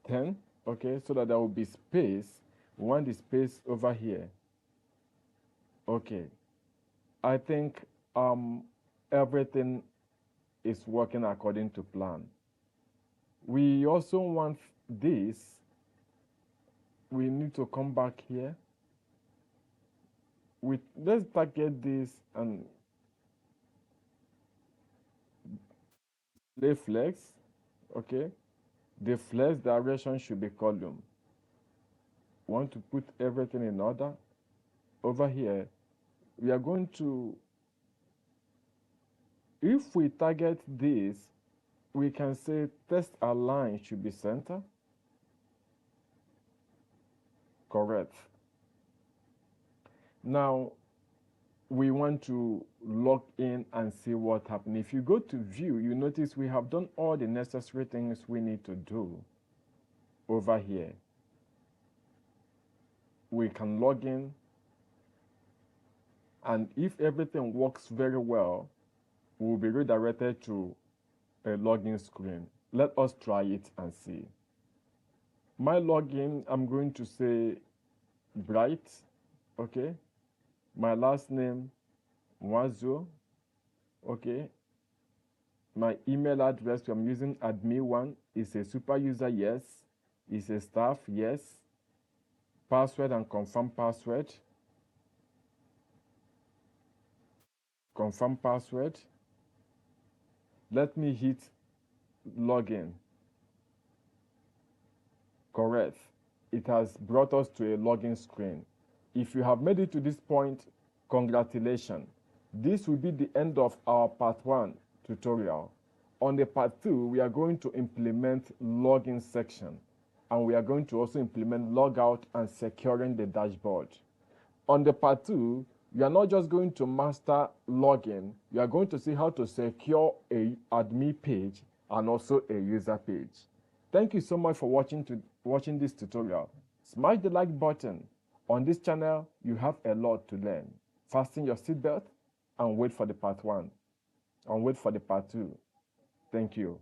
10, okay, so that there will be space. We want the space over here. Okay, I think everything is working according to plan. We also want this. We need to come back here. Let's target this and display flex, okay? The flex direction should be column. Want to put everything in order. Over here, we are going to, if we target this, we can say test align should be center. Correct. Now, we want to log in and see what happened. If you go to view, you notice we have done all the necessary things we need to do over here. We can log in, and if everything works very well, we'll be redirected to a login screen. Let us try it and see. My login, I'm going to say Bright, okay. My last name, Wazo, okay. My email address, I'm using admin1, is a super user, yes. Is a staff, yes. Password and confirm password. Confirm password. Let me hit login. Correct. It has brought us to a login screen. If you have made it to this point, congratulations. This will be the end of our part 1 tutorial. On the part 2, we are going to implement login section, and we are going to also implement logout and securing the dashboard. On the part 2, you are not just going to master login, you are going to see how to secure a admin page and also a user page. Thank you so much for watching this tutorial. Smash the like button. On this channel, you have a lot to learn. Fasten your seatbelt and wait for the part 1 and wait for the part 2. Thank you.